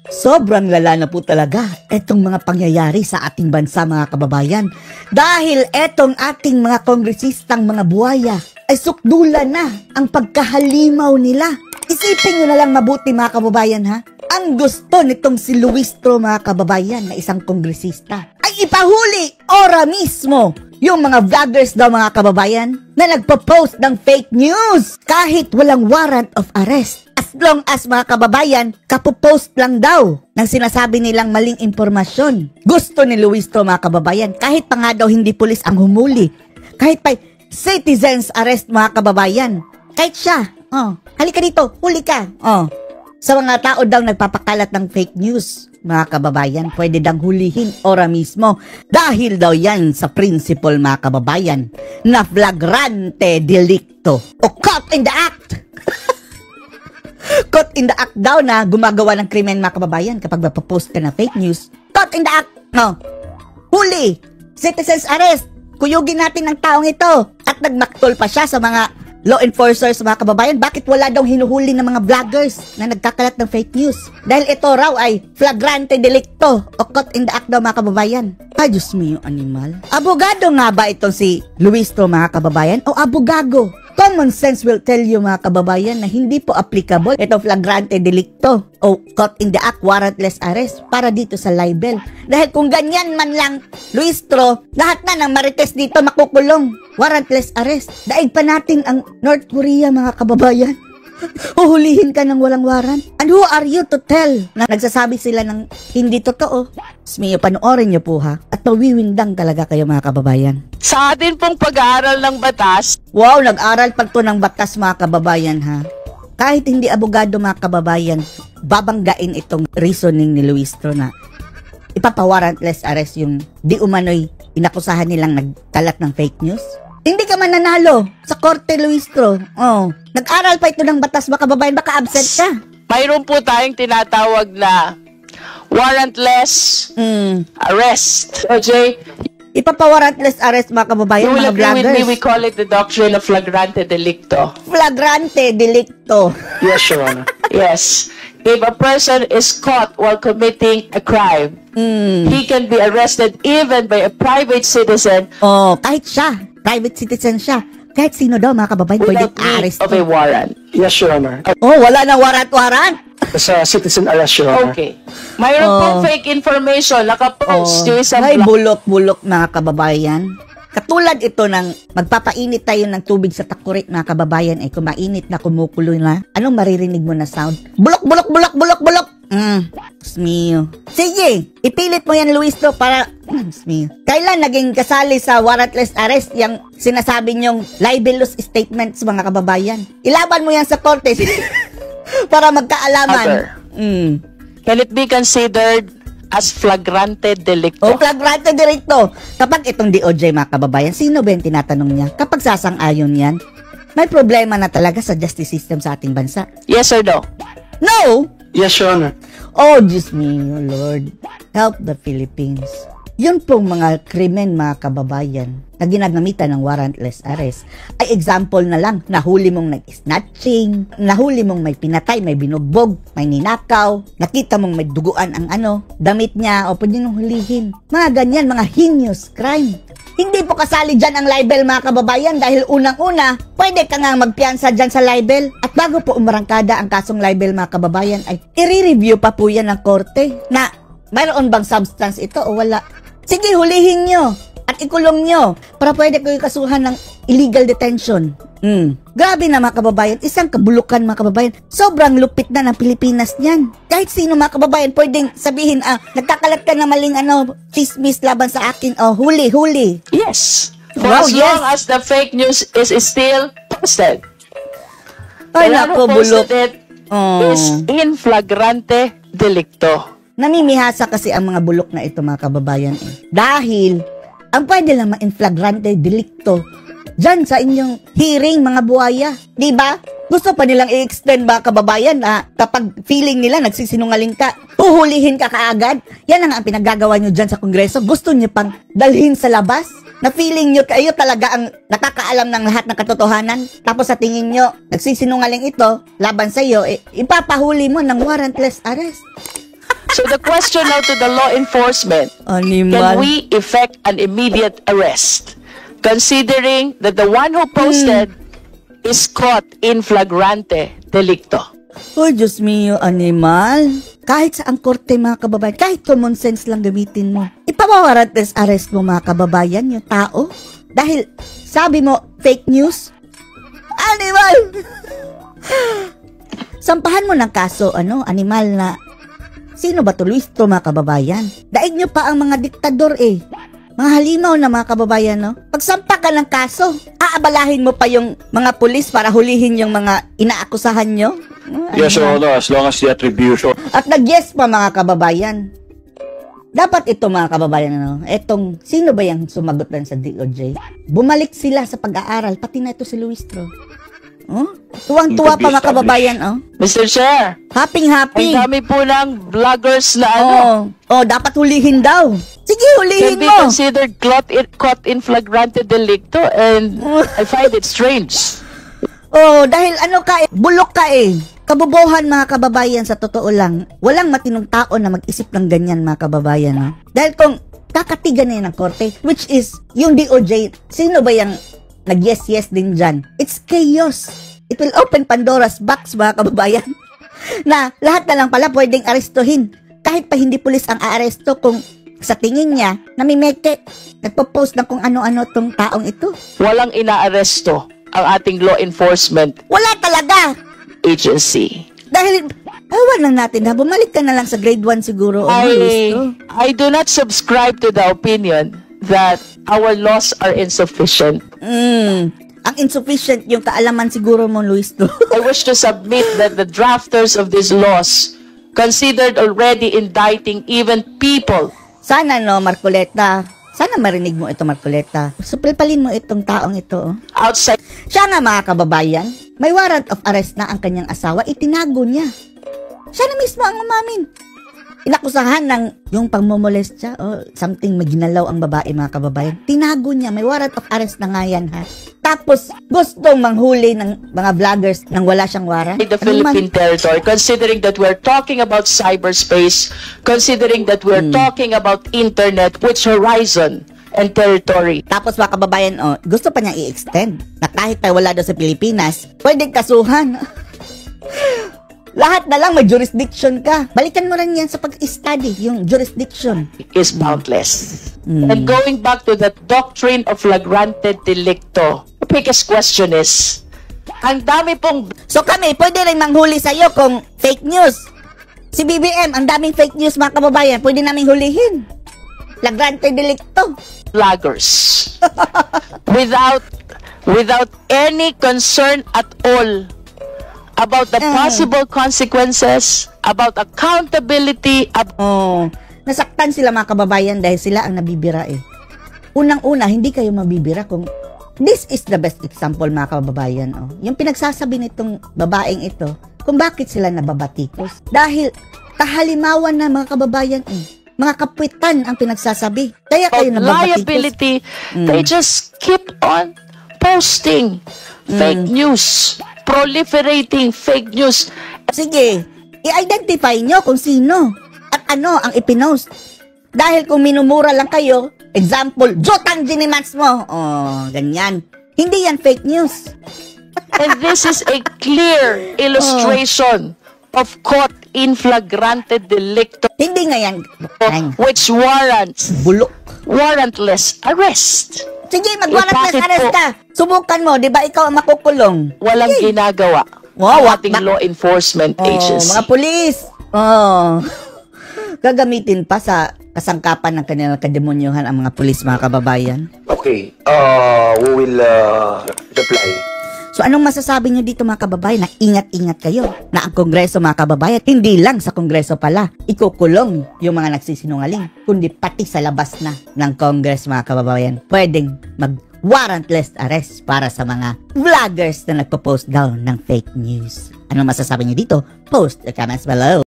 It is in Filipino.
Sobrang lala na po talaga etong mga pangyayari sa ating bansa mga kababayan. Dahil etong ating mga kongresistang mga buhaya ay sukdulan na ang pagkahalimaw nila. Isipin nyo na lang mabuti mga kababayan ha. Ang gusto nitong si Luistro mga kababayan na isang kongresista ay ipahuli ora mismo yung mga vloggers daw mga kababayan na nagpo-post ng fake news kahit walang warrant of arrest. As long as mga kababayan, kapopost lang daw ng sinasabi nilang maling impormasyon. Gusto ni Luistro mga kababayan, kahit pa nga daw hindi pulis ang humuli, kahit pa citizens arrest mga kababayan, kahit siya, halika dito, huli ka. Sa mga tao daw nagpapakalat ng fake news, mga kababayan, pwede dang hulihin ora mismo dahil daw yan sa principle mga kababayan na flagrante delicto o caught in the act. Caught in the act daw na gumagawa ng krimen mga kababayan kapag mapopost ka na fake news. Caught in the act. Huli. Citizens arrest. Kuyugin natin ang taong ito. At nagmaktol pa siya sa mga law enforcers mga kababayan. Bakit wala daw hinuhuli ng mga vloggers na nagkakalat ng fake news? Dahil ito raw ay flagrante delicto o caught in the act daw mga kababayan. Ay, Diyos mo yung animal. Abogado nga ba itong si Luistro mga kababayan o abogago? Common sense will tell you mga kababayan na hindi po applicable itong flagrante delicto o caught in the act warrantless arrest para dito sa libel. Dahil kung ganyan man lang, Luistro, lahat na ng marites dito makukulong. Warrantless arrest. Daig pa natin ang North Korea mga kababayan. Huhulihin ka ng walang warrant? And who are you to tell na nagsasabi sila ng hindi totoo? Smiyo, panoorin niyo po ha. At mawiwindang talaga kayo mga kababayan. Sa atin pong pag-aaral ng batas. Wow, nag-aral pa to ng batas mga kababayan ha. Kahit hindi abogado mga kababayan, babanggain itong reasoning ni Luistro na ipapawarrantless arrest yung di umano'y inakusahan nilang nagkalat ng fake news. Hindi ka mananalo sa korte, Luistro. Nag-aral pa ito ng batas mga kababayan, baka absent ka. Mayroon po tayong tinatawag na warrantless arrest. OJ, ipapawarrantless arrest mga kababayan, mga vloggers. With me, we call it the doctrine of flagrante delicto. Flagrante delicto. Yes, Your Honor. Yes. If a person is caught while committing a crime, he can be arrested even by a private citizen. Kahit siya, private citizen siya. Kahit sino daw mga kababayan, pwede a-arrest of a warrant. Yes, Your Honor. Wala nang warrant. Sa citizen arrest, Your Honor. Okay. Mayroon pong fake information, nakapost yung isang may bulok-bulok mga kababayan. Katulad ito ng magpapainit tayo ng tubig sa takurik mga kababayan ay kumainit na kumukulo na. Anong maririnig mo na sound? Bulok, bulok, bulok, bulok, bulok. Smio. Sige, ipilit mo yan Luistro para Smio. Kailan naging kasali sa warrantless arrest yung sinasabi nyong libelous statements mga kababayan? Ilaban mo yan sa korte para magkaalaman. Can it be considered as flagrante delicto? Flagrante delicto. Kapag itong DOJ mga kababayan, sino ba yung tinatanong niya? Kapag sasang-ayon yan, may problema na talaga sa justice system sa ating bansa. Yes or no? No! Yes, Your Honor. Oh, Diyos me, Lord. Help the Philippines. Yun pong mga krimen mga kababayan na ginagamitan ng warrantless arrest ay example na lang. Nahuli mong nag-snatching, nahuli mong may pinatay, may binugbog, may ninakaw, nakita mong may duguan ang damit niya o pwede nung hulihin. Mga ganyan, mga heinous crime. Hindi po kasali dyan ang libel mga kababayan dahil unang-una, pwede ka nga magpiyansa dyan sa libel. At bago po umarangkada ang kasong libel mga kababayan ay i-review pa po yan ng korte na mayroon bang substance ito o wala. Sige, hulihin nyo at ikulong nyo para pwede kayo kasuhan ng illegal detention. Grabe na mga kababayan, isang kabulukan mga kababayan. Sobrang lupit na ng Pilipinas niyan. Kahit sino mga kababayan pwedeng sabihin, nagkakalat ka na maling chismis laban sa akin, huli. Yes. As long as the fake news is still posted. Ay nako, bulok. Is in flagrante delicto. Namimihasa kasi ang mga bulok na ito mga kababayan Dahil, ang pwede lang ma-in flagrante delicto dyan sa inyong hearing mga buhaya. Diba? Gusto pa nilang i-extend mga kababayan na kapag feeling nila nagsisinungaling ka, uhulihin ka kaagad. Yan ang pinaggagawa nyo dyan sa Kongreso. Gusto nyo pang dalhin sa labas? Na feeling nyo kayo talaga ang nakakaalam ng lahat ng katotohanan. Tapos sa tingin nyo, nagsisinungaling ito laban sa iyo, ipapahuli mo ng warrantless arrest. So the question now to the law enforcement, can Animal. we effect an immediate arrest? Considering that the one who posted is caught in flagrante delicto. Oh, Diyos mio, animal. Kahit sa ang korte, mga kababayan, kahit common sense lang gamitin mo. Ipapawarantes arrest mo, mga kababayan, yung tao. Dahil, sabi mo, fake news? Animal! Sampahan mo ng kaso, animal na, sino ba to, Luis to, mga kababayan? Daig nyo pa ang mga diktador Mga halimaw na mga kababayan, no? Pagsampa ka ng kaso, aabalahin mo pa yung mga pulis para hulihin yung mga inaakusahan nyo? Yes, Your Honor, as long as the attribution. At nag-yes pa mga kababayan. Dapat ito mga kababayan, etong, sino ba yung sumagot lang sa DOJ? Bumalik sila sa pag-aaral, pati na ito si Luistro. Tuwang-tuwa pa mga kababayan, Mr. Chair, Happy. ang dami po ng vloggers na Dapat hulihin daw. Sige, can hulihin be mo. considered caught in flagrante delicto, and I find it strange. Dahil bulok ka Kabobohan mga kababayan, sa totoo lang, walang matinong tao na mag-isip ng ganyan mga kababayan. Dahil kung kakatigan na yan ng korte, which is yung DOJ, sino ba yung nag-yes din dyan? It's chaos. It will open Pandora's box mga kababayan. Na lahat na lang pala pwedeng arestuhin. Kahit pa hindi pulis ang aaresto kung sa tingin niya, namimeke, nagpo-post ng kung ano-ano tong taong ito. Walang inaaresto ang ating law enforcement Wala talaga! agency. Dahil, awan lang natin ha, bumalik ka na lang sa grade 1 siguro. I do not subscribe to the opinion that our laws are insufficient. Ang insufficient yung kaalaman siguro mo, Luis. I wish to submit that the drafters of these laws considered already indicting even people. Sana Marcoleta. Sana marinig mo ito, Marcoleta. Supilpalin mo itong taong ito. Outside. Siya nga mga kababayan, may warrant of arrest na ang kanyang asawa, itinago niya. Siya na mismo ang umamin. Inakusahan ng yung pangmomolest siya, something maginalaw ang babae mga kababayan. Tinago niya, may warrant of arrest na nga yan ha. Tapos gustong manghuli ng mga vloggers nang wala siyang warrant. The Philippine territory, considering that we're talking about cyberspace, considering that we're talking about internet, which horizon and territory. Tapos mga kababayan, gusto pa niyang i-extend na kahit tayo wala doon sa Pilipinas, pwedeng kasuhan. Lahat na lang may jurisdiction ka. Balikan mo rin yan sa pag-study, yung jurisdiction. Is boundless. And going back to that doctrine of flagrante delicto, the biggest question is, ang dami pong So kami, pwede rin manghuli sa'yo kung fake news. Si BBM, ang daming fake news mga kababayan, pwede namin hulihin. Flagrante delicto. vloggers without any concern at all about the possible consequences, about accountability. Nasaktan sila mga kababayan dahil sila ang nabibira Unang-una, hindi kayo mabibira kung this is the best example mga kababayan. Yung pinagsasabi nitong babaeng ito, kung bakit sila nababatikos. Dahil kahalimawan na mga kababayan mga kapitan ang pinagsasabi. Kaya kayo nababatikos. Liability, they just keep on posting fake news, proliferating fake news. Sige, i-identify nyo kung sino at ano ang ipinost. Dahil kung minumura lang kayo, example, Jotang Ginimans mo. Ganyan. Hindi yan fake news. And this is a clear illustration of caught in flagrante delicto, Hindi nga yan. which warrants Bulok. warrantless arrest. Sige, mag-warrantless Bakit arrest po? ka. Subukan mo, di ba ikaw ang makukulong? Walang ginagawa Wow, ang ating law enforcement agency. Mga pulis. Gagamitin pa sa kasangkapan ng kanilang kademonyohan ang mga pulis, mga kababayan. Okay, we will reply. So anong masasabi nyo dito mga kababayan? Na ingat-ingat kayo na ang Kongreso mga kababayan, hindi lang sa Kongreso pala ikukulong yung mga nagsisinungaling, kundi pati sa labas na ng Congress mga kababayan. Pwedeng mag-warrantless arrest para sa mga vloggers na nagpo-post daw ng fake news. Anong masasabi nyo dito? Post the comments below.